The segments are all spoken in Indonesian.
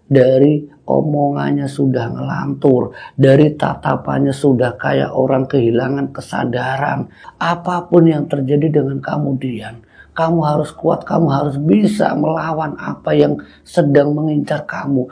dari omongannya sudah ngelantur, dari tatapannya sudah kayak orang kehilangan kesadaran. Apapun yang terjadi dengan kamu, Dian, kamu harus kuat, kamu harus bisa melawan apa yang sedang mengincar kamu.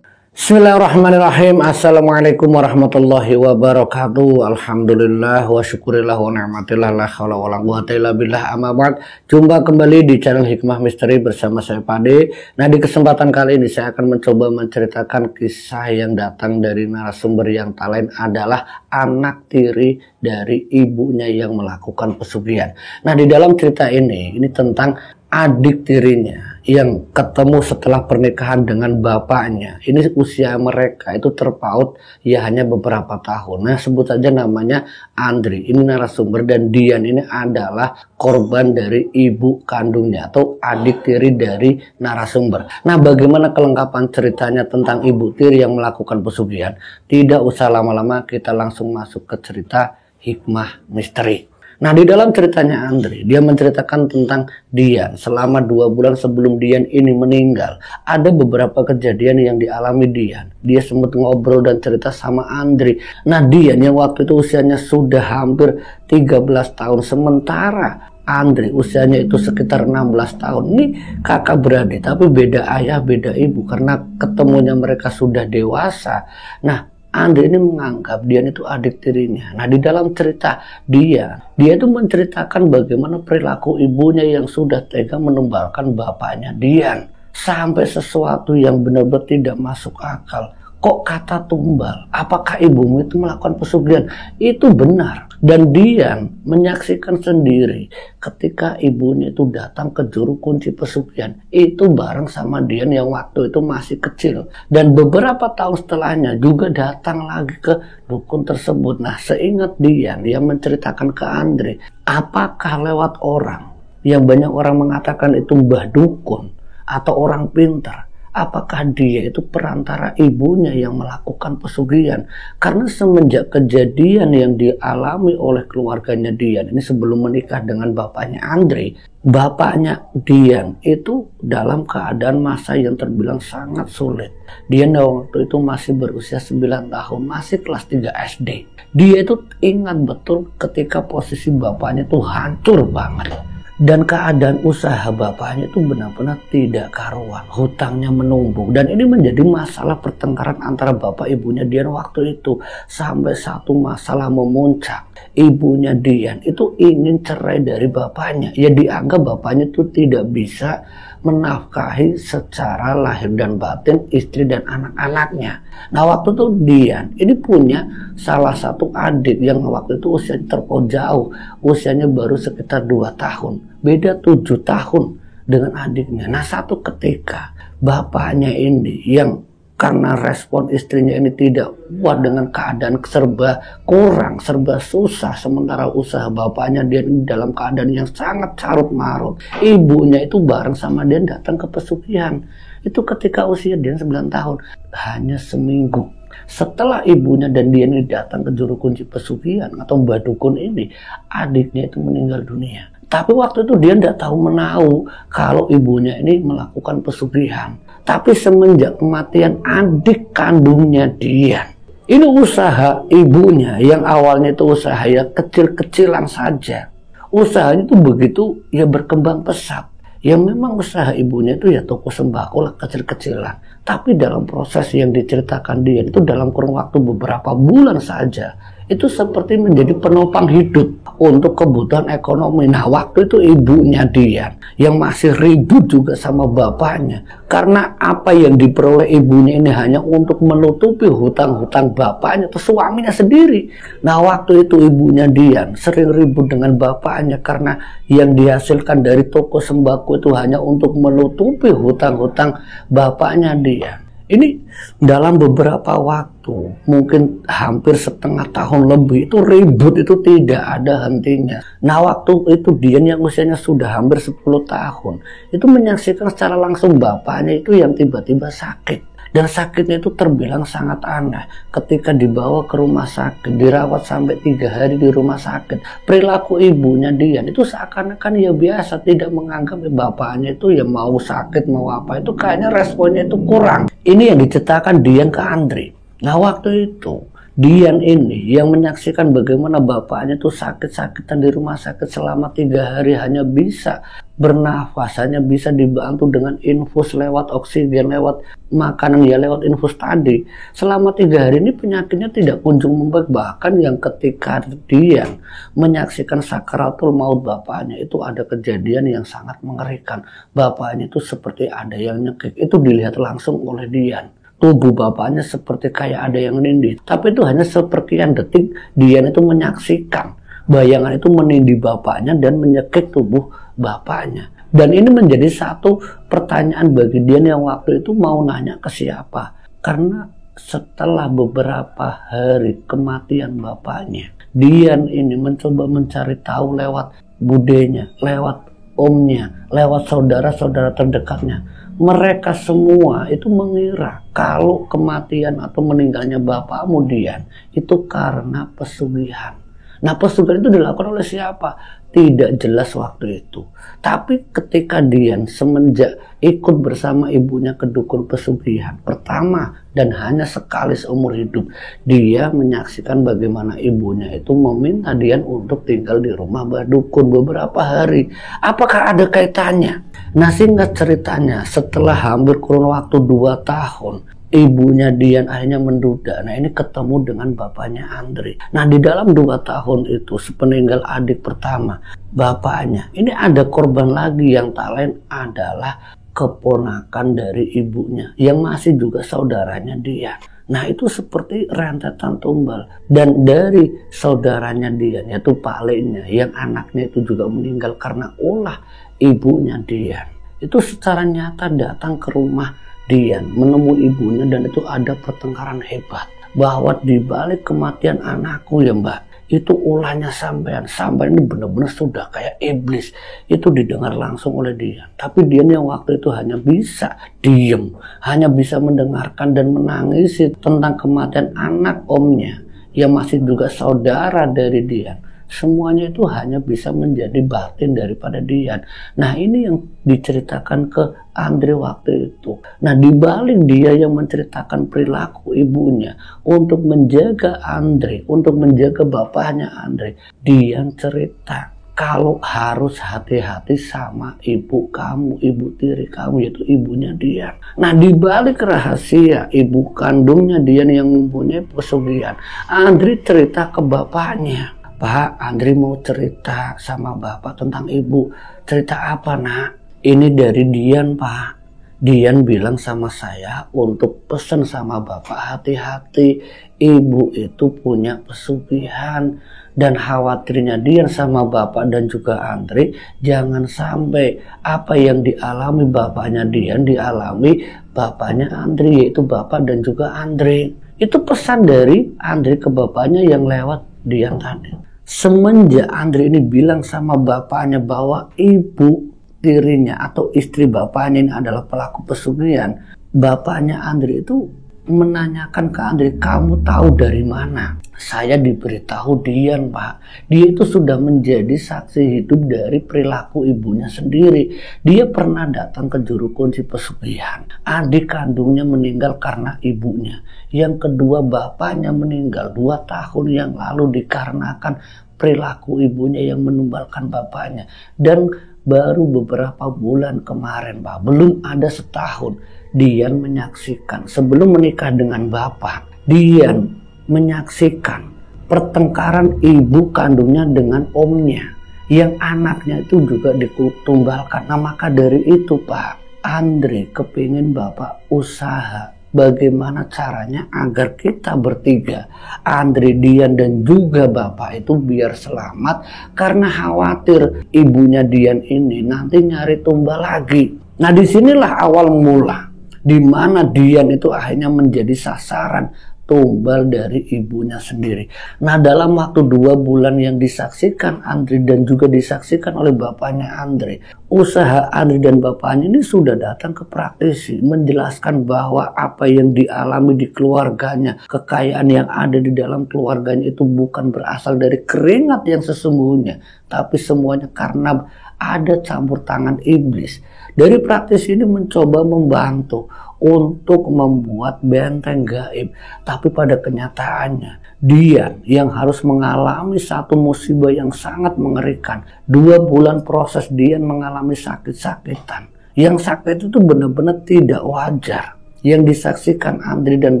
Bismillahirrahmanirrahim. Assalamualaikum warahmatullahi wabarakatuh. Alhamdulillah wa syukurillah wa ni'matillah la haula wa la quwwata illa billah, amma ba'd. Jumpa kembali di channel Hikmah Misteri bersama saya Pade. Nah, di kesempatan kali ini saya akan mencoba menceritakan kisah yang datang dari narasumber yang tak lain adalah anak tiri dari ibunya yang melakukan pesugihan. Nah, di dalam cerita ini tentang adik tirinya yang ketemu setelah pernikahan dengan bapaknya. Ini usia mereka itu terpaut ya hanya beberapa tahun. Nah, sebut saja namanya Andri. Ini narasumber, dan Dian ini adalah korban dari ibu kandungnya atau adik tiri dari narasumber. Nah, bagaimana kelengkapan ceritanya tentang ibu tiri yang melakukan pesugihan? Tidak usah lama-lama, kita langsung masuk ke cerita Hikmah Misteri. Nah, di dalam ceritanya Andri, dia menceritakan tentang Dian selama 2 bulan sebelum Dian ini meninggal. Ada beberapa kejadian yang dialami Dian. Dia sempat ngobrol dan cerita sama Andri. Nah, Dian yang waktu itu usianya sudah hampir 13 tahun. Sementara Andri usianya itu sekitar 16 tahun. Ini kakak beradik, tapi beda ayah, beda ibu. Karena ketemunya mereka sudah dewasa. Nah, Andri ini menganggap Dian itu adik tirinya. Nah, di dalam cerita dia itu menceritakan bagaimana perilaku ibunya yang sudah tega menumbalkan bapaknya Dian. Sampai sesuatu yang benar-benar tidak masuk akal. Kok kata tumbal? Apakah ibumu itu melakukan pesugihan? Itu benar. Dan Dian menyaksikan sendiri ketika ibunya itu datang ke juru kunci pesugihan. Itu bareng sama Dian yang waktu itu masih kecil. Dan beberapa tahun setelahnya juga datang lagi ke dukun tersebut. Nah, seingat Dian yang menceritakan ke Andri, apakah lewat orang yang banyak orang mengatakan itu mbah dukun atau orang pintar? Apakah dia itu perantara ibunya yang melakukan pesugihan? Karena semenjak kejadian yang dialami oleh keluarganya Dian ini sebelum menikah dengan bapaknya Andri, bapaknya Dian itu dalam keadaan masa yang terbilang sangat sulit. Dian waktu itu masih berusia 9 tahun, masih kelas 3 SD. Dia itu ingat betul ketika posisi bapaknya itu hancur banget. Dan keadaan usaha bapaknya itu benar-benar tidak karuan, hutangnya menumpuk, dan ini menjadi masalah pertengkaran antara bapak ibunya Dian waktu itu. Sampai satu masalah memuncak, ibunya Dian itu ingin cerai dari bapaknya. Ya, dianggap bapaknya itu tidak bisa menafkahi secara lahir dan batin istri dan anak-anaknya. Nah, waktu itu Dian ini punya salah satu adik yang waktu itu usianya terpaut jauh, usianya baru sekitar 2 tahun, beda 7 tahun dengan adiknya. Nah, satu ketika bapaknya ini yang karena respon istrinya ini tidak kuat dengan keadaan serba kurang, serba susah, sementara usaha bapaknya dia dalam keadaan yang sangat carut marut. Ibunya itu bareng sama dia datang ke pesugihan. Itu ketika usia dia 9 tahun. Hanya seminggu setelah ibunya dan dia ini datang ke juru kunci pesugihan atau mbah dukun ini, adiknya itu meninggal dunia. Tapi waktu itu dia tidak tahu menahu kalau ibunya ini melakukan pesugihan. Tapi semenjak kematian adik kandungnya Dian, ini usaha ibunya yang awalnya itu usaha ya kecil-kecilan saja. Usahanya itu begitu ya berkembang pesat. Ya, memang usaha ibunya itu ya toko sembako lah, kecil-kecilan. Tapi dalam proses yang diceritakan Dian itu dalam kurun waktu beberapa bulan saja, itu seperti menjadi penopang hidup untuk kebutuhan ekonomi. Nah, waktu itu ibunya Dian yang masih ribut juga sama bapaknya. Karena apa yang diperoleh ibunya ini hanya untuk menutupi hutang-hutang bapaknya atau suaminya sendiri. Nah, waktu itu ibunya Dian sering ribut dengan bapaknya karena yang dihasilkan dari toko sembako itu hanya untuk menutupi hutang-hutang bapaknya Dian. Ini dalam beberapa waktu, mungkin hampir setengah tahun lebih, itu ribut itu tidak ada hentinya. Nah, waktu itu Dian yang usianya sudah hampir 10 tahun, itu menyaksikan secara langsung bapaknya itu yang tiba-tiba sakit. Dan sakitnya itu terbilang sangat aneh. Ketika dibawa ke rumah sakit, dirawat sampai 3 hari di rumah sakit, perilaku ibunya Dian itu seakan-akan ya biasa, tidak menganggap bapaknya itu ya mau sakit mau apa, itu kayaknya responnya itu kurang. Ini yang diceritakan Dian ke Andri. Nah waktu itu Dian ini yang menyaksikan bagaimana bapaknya tuh sakit-sakitan di rumah sakit selama 3 hari, hanya bisa bernafas, hanya bisa dibantu dengan infus lewat oksigen, lewat makanan ya, lewat infus tadi. Selama 3 hari ini penyakitnya tidak kunjung membaik. Bahkan yang ketika Dian menyaksikan sakaratul maut bapaknya, itu ada kejadian yang sangat mengerikan. Bapaknya itu seperti ada yang nyekik, itu dilihat langsung oleh Dian. Tubuh bapaknya seperti kayak ada yang menindih. Tapi itu hanya sepersekian detik Dian itu menyaksikan bayangan itu menindih bapaknya dan menyekik tubuh bapaknya. Dan ini menjadi satu pertanyaan bagi Dian yang waktu itu mau nanya ke siapa. Karena setelah beberapa hari kematian bapaknya, Dian ini mencoba mencari tahu lewat budenya, lewat omnya, lewat saudara-saudara terdekatnya. Mereka semua itu mengira kalau kematian atau meninggalnya bapakmu Dian itu karena pesugihan. Nah pesugihan itu dilakukan oleh siapa? Tidak jelas waktu itu. Tapi ketika Dian semenjak ikut bersama ibunya ke dukun pesugihan, pertama dan hanya sekali seumur hidup, dia menyaksikan bagaimana ibunya itu meminta Dian untuk tinggal di rumah dukun beberapa hari. Apakah ada kaitannya? Nah singkat ceritanya, setelah hampir kurun waktu 2 tahun, ibunya Dian akhirnya menduda. Nah ini ketemu dengan bapaknya Andri. Nah di dalam 2 tahun itu, sepeninggal adik pertama bapaknya, ini ada korban lagi yang tak lain adalah keponakan dari ibunya yang masih juga saudaranya Dian. Nah itu seperti rentetan tumbal. Dan dari saudaranya Dian, yaitu Palenya, yang anaknya itu juga meninggal karena ulah ibunya Dian, itu secara nyata datang ke rumah Dian, menemui ibunya, dan itu ada pertengkaran hebat bahwa di balik kematian anakku ya mbak, itu ulahnya sampean ini benar-benar sudah kayak iblis. Itu didengar langsung oleh Dian. Tapi Dian yang waktu itu hanya bisa diem, hanya bisa mendengarkan dan menangisi tentang kematian anak omnya yang masih juga saudara dari Dian. Semuanya itu hanya bisa menjadi batin daripada Dian. Nah ini yang diceritakan ke Andri waktu itu. Nah dibalik dia yang menceritakan perilaku ibunya untuk menjaga Andri, untuk menjaga bapaknya Andri, Dian cerita kalau harus hati-hati sama ibu kamu, ibu tiri kamu, yaitu ibunya Dian. Nah dibalik rahasia ibu kandungnya Dian yang mempunyai pesugihan, Andri cerita ke bapaknya. Pak, Andri mau cerita sama bapak tentang ibu. Cerita apa nak? Ini dari Dian pak. Dian bilang sama saya untuk pesen sama bapak, hati-hati, ibu itu punya pesugihan. Dan khawatirnya Dian sama bapak dan juga Andri, jangan sampai apa yang dialami bapaknya Dian dialami bapaknya Andri, yaitu bapak dan juga Andri. Itu pesan dari Andri ke bapaknya yang lewat Dian tadi. Semenjak Andri ini bilang sama bapaknya bahwa ibu tirinya atau istri bapaknya ini adalah pelaku pesugihan, bapaknya Andri itu menanyakan ke Andri, kamu tahu dari mana? Saya diberitahu Dian pak. Dia itu sudah menjadi saksi hidup dari perilaku ibunya sendiri. Dia pernah datang ke juru kunci pesugihan. Adik kandungnya meninggal karena ibunya. Yang kedua bapaknya meninggal 2 tahun yang lalu dikarenakan perilaku ibunya yang menumbalkan bapaknya. Dan baru beberapa bulan kemarin pak, belum ada setahun, Dian menyaksikan sebelum menikah dengan bapak, Dian menyaksikan pertengkaran ibu kandungnya dengan omnya yang anaknya itu juga ditumbalkan. Nah maka dari itu pak, Andri kepingin bapak usaha bagaimana caranya agar kita bertiga, Andri, Dian dan juga bapak itu biar selamat, karena khawatir ibunya Dian ini nanti nyari tumbal lagi. Nah disinilah awal mula di mana Dian itu akhirnya menjadi sasaran tumbal dari ibunya sendiri. Nah, dalam waktu 2 bulan yang disaksikan Andri dan juga disaksikan oleh bapaknya Andri, usaha Andri dan bapaknya ini sudah datang ke praktisi menjelaskan bahwa apa yang dialami di keluarganya, kekayaan yang ada di dalam keluarganya itu bukan berasal dari keringat yang sesungguhnya, tapi semuanya karena ada campur tangan iblis. Dari praktisi ini mencoba membantu untuk membuat benteng gaib, tapi pada kenyataannya Dian yang harus mengalami satu musibah yang sangat mengerikan. 2 bulan proses Dian mengalami sakit-sakitan. Yang sakit itu benar-benar tidak wajar. Yang disaksikan Andri dan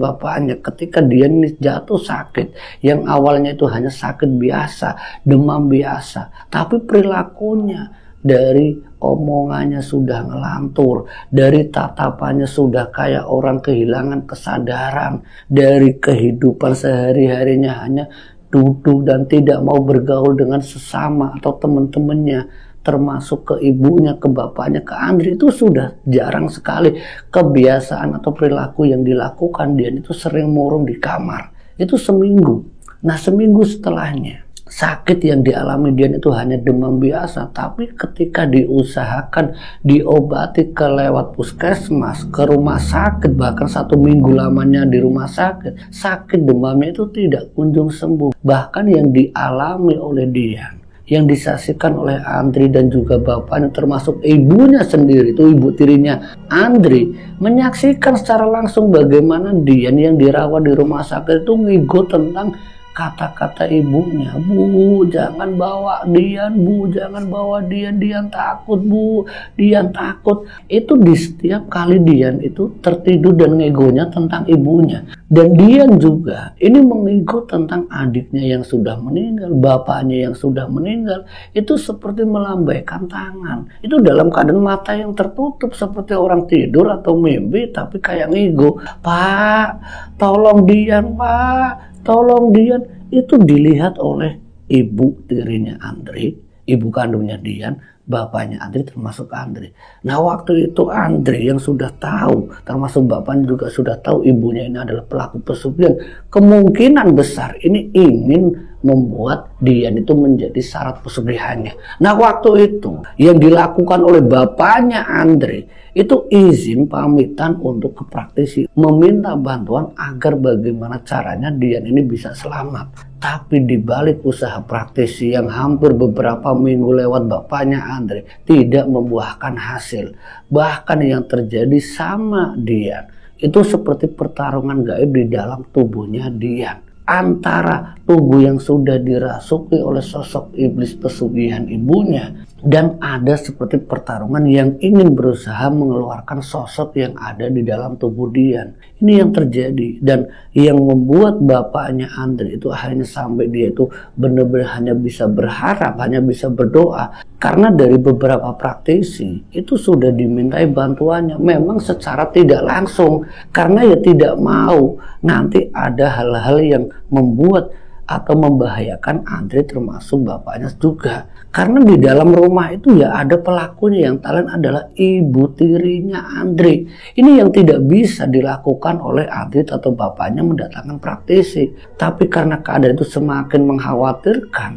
bapaknya ketika Dian jatuh sakit, yang awalnya itu hanya sakit biasa, demam biasa, tapi perilakunya, dari omongannya sudah ngelantur, dari tatapannya sudah kayak orang kehilangan kesadaran, dari kehidupan sehari-harinya hanya duduk dan tidak mau bergaul dengan sesama atau teman-temannya, termasuk ke ibunya, ke bapaknya, ke Andri, itu sudah jarang sekali. Kebiasaan atau perilaku yang dilakukan dia itu sering murung di kamar. Itu seminggu. Nah, seminggu setelahnya sakit yang dialami dia itu hanya demam biasa, tapi ketika diusahakan diobati ke lewat puskesmas, ke rumah sakit, bahkan 1 minggu lamanya di rumah sakit, sakit demamnya itu tidak kunjung sembuh. Bahkan yang dialami oleh dia, yang disaksikan oleh Andri dan juga bapaknya, termasuk ibunya sendiri, itu ibu tirinya Andri, menyaksikan secara langsung bagaimana Dian yang dirawat di rumah sakit itu ngigo tentang kata-kata ibunya. Bu, jangan bawa Dian, Bu, jangan bawa Dian, Dian takut, Bu, Dian takut. Itu di setiap kali Dian itu tertidur dan ngegonya tentang ibunya. Dan Dian juga ini mengigo tentang adiknya yang sudah meninggal, bapaknya yang sudah meninggal. Itu seperti melambaikan tangan. Itu dalam keadaan mata yang tertutup seperti orang tidur atau mimpi, tapi kayak ngigo. Pak, tolong Dian, Pak. Tolong Dian. Itu dilihat oleh ibu tirinya Andri, ibu kandungnya Dian, bapaknya Andri termasuk Andri. Nah, waktu itu Andri yang sudah tahu, termasuk bapaknya juga sudah tahu ibunya ini adalah pelaku pesugihan, kemungkinan besar ini ingin membuat Dian itu menjadi syarat pesugihannya. Nah, waktu itu yang dilakukan oleh bapaknya Andri itu izin pamitan untuk ke praktisi, meminta bantuan agar bagaimana caranya Dian ini bisa selamat. Tapi di balik usaha praktisi yang hampir beberapa minggu lewat bapaknya Andri tidak membuahkan hasil. Bahkan yang terjadi sama Dian itu seperti pertarungan gaib di dalam tubuhnya Dian, antara tubuh yang sudah dirasuki oleh sosok iblis pesugihan ibunya, dan ada seperti pertarungan yang ingin berusaha mengeluarkan sosok yang ada di dalam tubuh Dian. Ini yang terjadi, dan yang membuat bapaknya Andri itu akhirnya sampai dia itu benar-benar hanya bisa berharap, hanya bisa berdoa, karena dari beberapa praktisi itu sudah dimintai bantuannya, memang secara tidak langsung, karena ya tidak mau nanti ada hal-hal yang membuat atau membahayakan Andri termasuk bapaknya juga. Karena di dalam rumah itu ya ada pelakunya, yang talent adalah ibu tirinya Andri. Ini yang tidak bisa dilakukan oleh Andri atau bapaknya mendatangkan praktisi. Tapi karena keadaan itu semakin mengkhawatirkan,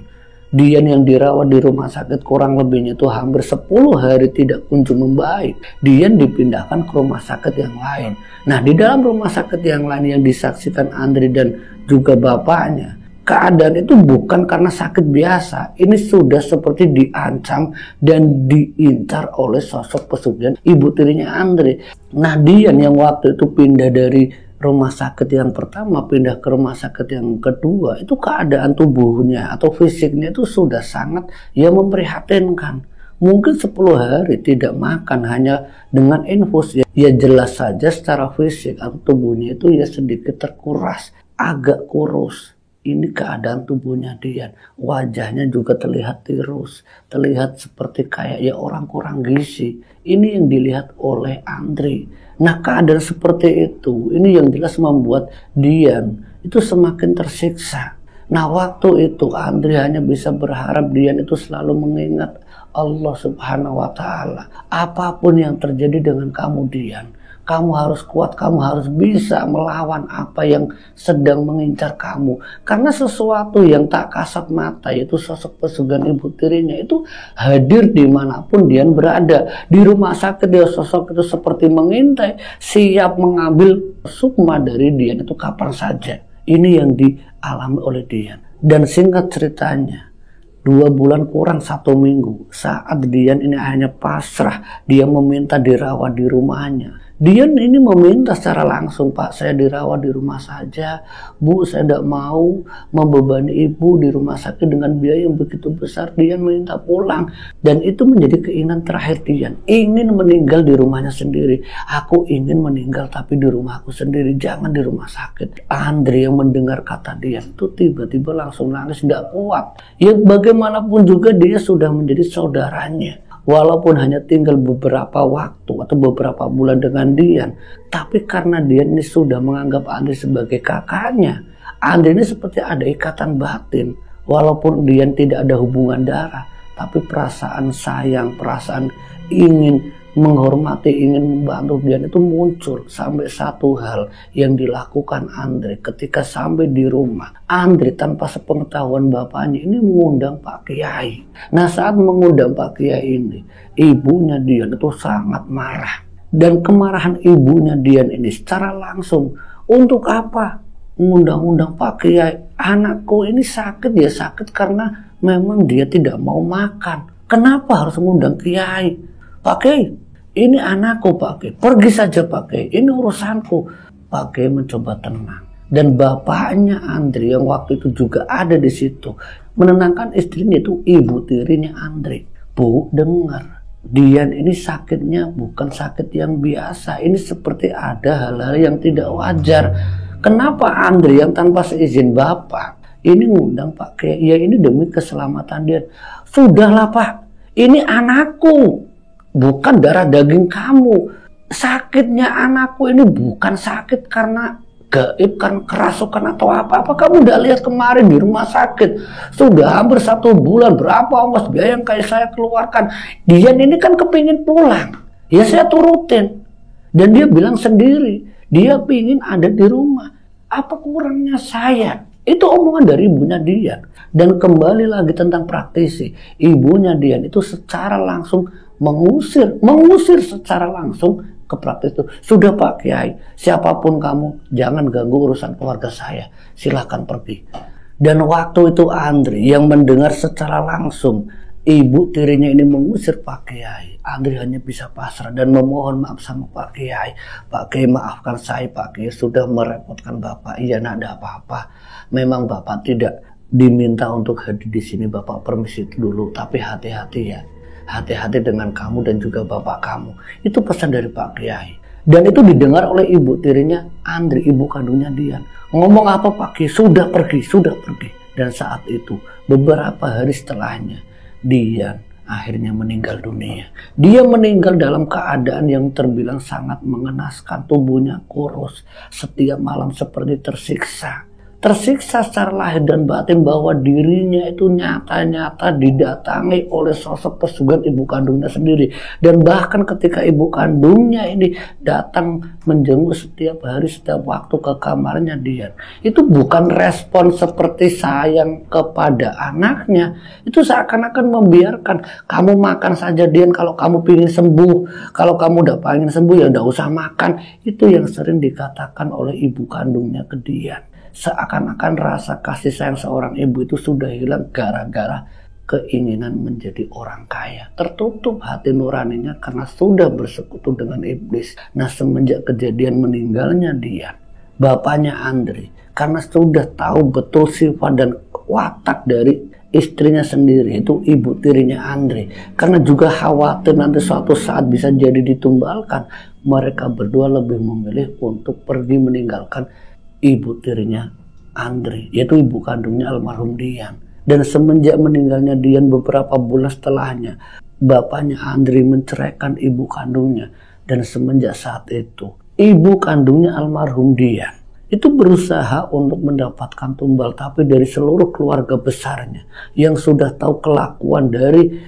Dian yang dirawat di rumah sakit kurang lebihnya itu hampir 10 hari tidak kunjung membaik. Dian dipindahkan ke rumah sakit yang lain. Nah, di dalam rumah sakit yang lain yang disaksikan Andri dan juga bapaknya, keadaan itu bukan karena sakit biasa. Ini sudah seperti diancam dan diincar oleh sosok pesugihan ibu tirinya Andri. Nah, Dian yang waktu itu pindah dari rumah sakit yang pertama pindah ke rumah sakit yang kedua, itu keadaan tubuhnya atau fisiknya itu sudah sangat memprihatinkan. Mungkin 10 hari tidak makan hanya dengan infus, ya jelas saja secara fisik atau tubuhnya itu sedikit terkuras, agak kurus. Ini keadaan tubuhnya Dian. Wajahnya juga terlihat tirus, terlihat seperti kayak orang kurang gizi. Ini yang dilihat oleh Andri. Nah, keadaan seperti itu, ini yang jelas membuat Dian itu semakin tersiksa. Nah, waktu itu Andri hanya bisa berharap Dian itu selalu mengingat Allah Subhanahu wa Ta'ala. Apapun yang terjadi dengan kamu Dian, Kamu harus kuat, kamu harus bisa melawan apa yang sedang mengincar kamu. Karena sesuatu yang tak kasat mata, yaitu sosok pesugihan ibu tirinya, itu hadir dimanapun dia berada. Di rumah sakit dia sosok itu seperti mengintai, siap mengambil sukma dari Dian itu kapan saja. Ini yang dialami oleh Dian. Dan singkat ceritanya, 2 bulan kurang 1 minggu saat Dian ini hanya pasrah, dia meminta dirawat di rumahnya. Dian ini meminta secara langsung, Pak, saya dirawat di rumah saja, Bu, saya tidak mau membebani ibu di rumah sakit dengan biaya yang begitu besar. Dian minta pulang, dan itu menjadi keinginan terakhir Dian, ingin meninggal di rumahnya sendiri. Aku ingin meninggal tapi di rumahku sendiri, jangan di rumah sakit. Andre yang mendengar kata Dian itu tiba-tiba langsung nangis, tidak kuat. Ya bagaimanapun juga dia sudah menjadi saudaranya. Walaupun hanya tinggal beberapa waktu atau beberapa bulan dengan Dian, tapi karena Dian ini sudah menganggap Andre sebagai kakaknya, Andre ini seperti ada ikatan batin. Walaupun Dian tidak ada hubungan darah, tapi perasaan sayang, perasaan ingin menghormati, ingin membantu Dian itu muncul. Sampai satu hal yang dilakukan Andre ketika sampai di rumah, Andre tanpa sepengetahuan bapaknya ini mengundang Pak Kiai. Nah, saat mengundang Pak Kiai ini, ibunya Dian itu sangat marah. Dan kemarahan ibunya Dian ini secara langsung, untuk apa mengundang-undang Pak Kiai? Anakku ini sakit, dia sakit karena memang dia tidak mau makan. Kenapa harus mengundang Kiai? Pak Kiai, ini anakku Pak Kiai, pergi saja Pak Kiai, ini urusanku. Pak Kiai mencoba tenang, dan bapaknya Andre yang waktu itu juga ada di situ menenangkan istrinya, itu ibu tirinya Andre. Bu, dengar, Dian ini sakitnya bukan sakit yang biasa, ini seperti ada hal-hal yang tidak wajar. Kenapa Andre yang tanpa seizin bapak ini ngundang Pak Kiai? Ya ini demi keselamatan Dian. Sudahlah Pak, ini anakku, bukan darah daging kamu. Sakitnya anakku ini bukan sakit karena gaib, kan kerasukan atau apa-apa. Kamu udah lihat kemarin di rumah sakit, sudah hampir 1 bulan, berapa ongkos biaya yang kayak saya keluarkan. Dian ini kan kepingin pulang, ya saya turutin. Dan dia bilang sendiri, dia pingin ada di rumah. Apa kurangnya saya? Itu omongan dari ibunya Dian. Dan kembali lagi tentang praktisi, ibunya Dian itu secara langsung mengusir secara langsung ke praktis itu. Sudah Pak Kiai, siapapun kamu, jangan ganggu urusan keluarga saya, silahkan pergi. Dan waktu itu Andre yang mendengar secara langsung ibu tirinya ini mengusir Pak Kiai, Andre hanya bisa pasrah dan memohon maaf sama Pak Kiai. Pak Kiai, maafkan saya Pak Kiai, sudah merepotkan Bapak. Iya, tidak ada apa-apa. Memang Bapak tidak diminta untuk hadir di sini, Bapak permisi dulu. Tapi hati-hati ya, hati-hati dengan kamu dan juga bapak kamu. Itu pesan dari Pak Kiai. Dan itu didengar oleh ibu tirinya Andre, ibu kandungnya Dian. Ngomong apa Pak Kiai? Sudah pergi, sudah pergi. Dan saat itu beberapa hari setelahnya, Dian akhirnya meninggal dunia. Dia meninggal dalam keadaan yang terbilang sangat mengenaskan. Tubuhnya kurus, setiap malam seperti tersiksa. Tersiksa secara lahir dan batin bahwa dirinya itu nyata-nyata didatangi oleh sosok pesugihan ibu kandungnya sendiri. Dan bahkan ketika ibu kandungnya ini datang menjenguk setiap hari, setiap waktu ke kamarnya Dian, itu bukan respon seperti sayang kepada anaknya. Itu seakan-akan membiarkan, kamu makan saja Dian kalau kamu ingin sembuh. Kalau kamu udah pengen sembuh ya udah usah makan. Itu yang sering dikatakan oleh ibu kandungnya ke Dian. Seakan-akan rasa kasih sayang seorang ibu itu sudah hilang gara-gara keinginan menjadi orang kaya. Tertutup hati nuraninya karena sudah bersekutu dengan iblis. Nah, semenjak kejadian meninggalnya Dian, bapaknya Andre, karena sudah tahu betul sifat dan watak dari istrinya sendiri, itu ibu tirinya Andre, karena juga khawatir nanti suatu saat bisa jadi ditumbalkan, mereka berdua lebih memilih untuk pergi meninggalkan ibu tirinya Andre, yaitu ibu kandungnya almarhum Dian. Dan semenjak meninggalnya Dian beberapa bulan setelahnya, bapaknya Andre menceraikan ibu kandungnya. Dan semenjak saat itu, ibu kandungnya almarhum Dian itu berusaha untuk mendapatkan tumbal, tapi dari seluruh keluarga besarnya yang sudah tahu kelakuan dari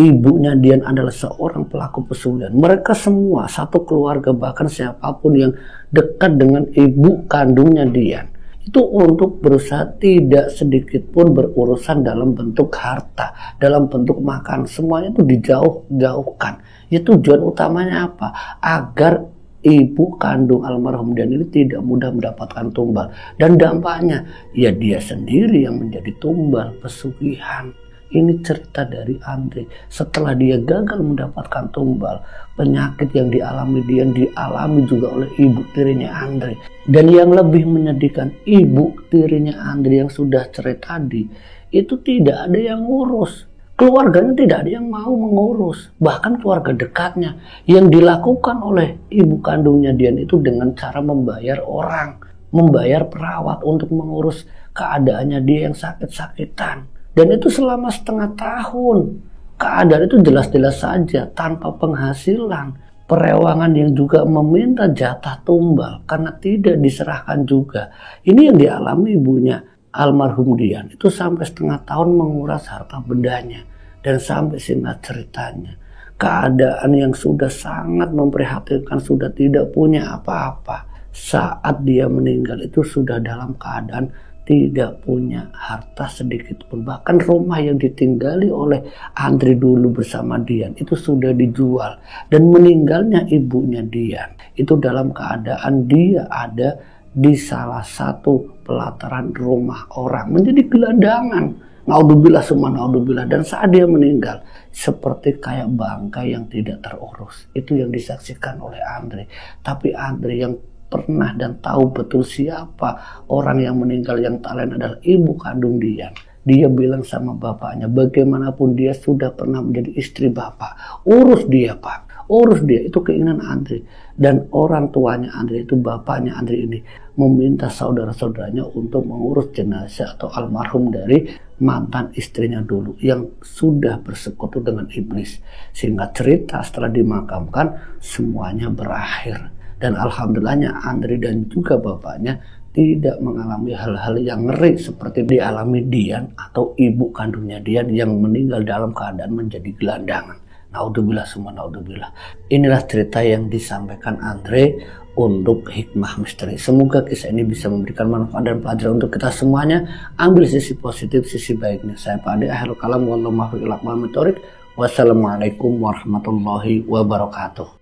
ibunya Dian adalah seorang pelaku pesugihan. Mereka semua satu keluarga, bahkan siapapun yang dekat dengan ibu kandungnya Dian, itu untuk berusaha tidak sedikit pun berurusan dalam bentuk harta, dalam bentuk makan, semuanya itu dijauhkan. Ya, tujuan utamanya apa? Agar ibu kandung almarhum Dian ini tidak mudah mendapatkan tumbal, dan dampaknya ya dia sendiri yang menjadi tumbal pesugihan. Ini cerita dari Andre. Setelah dia gagal mendapatkan tumbal, penyakit yang dialami Dian dialami juga oleh ibu tirinya Andre. Dan yang lebih menyedihkan, ibu tirinya Andre yang sudah cerai tadi, itu tidak ada yang ngurus. Keluarganya tidak ada yang mau mengurus. Bahkan keluarga dekatnya. Yang dilakukan oleh ibu kandungnya Dian itu dengan cara membayar orang, membayar perawat untuk mengurus keadaannya dia yang sakit-sakitan. Dan itu selama setengah tahun. Keadaan itu jelas-jelas saja tanpa penghasilan. Perewangan yang juga meminta jatah tumbal karena tidak diserahkan juga. Ini yang dialami ibunya almarhum Dian. Itu sampai setengah tahun menguras harta bendanya. Dan sampai singkat ceritanya, keadaan yang sudah sangat memprihatinkan, sudah tidak punya apa-apa. Saat dia meninggal itu sudah dalam keadaan tidak punya harta sedikit pun. Bahkan rumah yang ditinggali oleh Andre dulu bersama Dian itu sudah dijual. Dan meninggalnya ibunya Dian itu dalam keadaan dia ada di salah satu pelataran rumah orang, menjadi gelandangan. Naudzubillah summa naudzubillah. Dan saat dia meninggal seperti kayak bangkai yang tidak terurus. Itu yang disaksikan oleh Andre. Tapi Andre yang pernah dan tahu betul siapa orang yang meninggal yang tak lain adalah ibu kandung Dian. Dia bilang sama bapaknya, bagaimanapun dia sudah pernah menjadi istri bapak, urus dia Pak, urus dia. Itu keinginan Andre. Dan orang tuanya Andre itu, bapaknya Andre ini, meminta saudara-saudaranya untuk mengurus jenazah atau almarhum dari mantan istrinya dulu yang sudah bersekutu dengan iblis. Sehingga cerita setelah dimakamkan semuanya berakhir. Dan alhamdulillahnya Andre dan juga bapaknya tidak mengalami hal-hal yang ngeri seperti dialami Dian atau ibu kandungnya Dian yang meninggal dalam keadaan menjadi gelandangan. Naudzubillah summa naudzubillah. Inilah cerita yang disampaikan Andre untuk Hikmah Misteri. Semoga kisah ini bisa memberikan manfaat dan pelajaran untuk kita semuanya. Ambil sisi positif, sisi baiknya. Saya Pak Ade, akhirul kalam, wallahu muwaffiq ila aqwamit thoriq. Wassalamualaikum warahmatullahi wabarakatuh.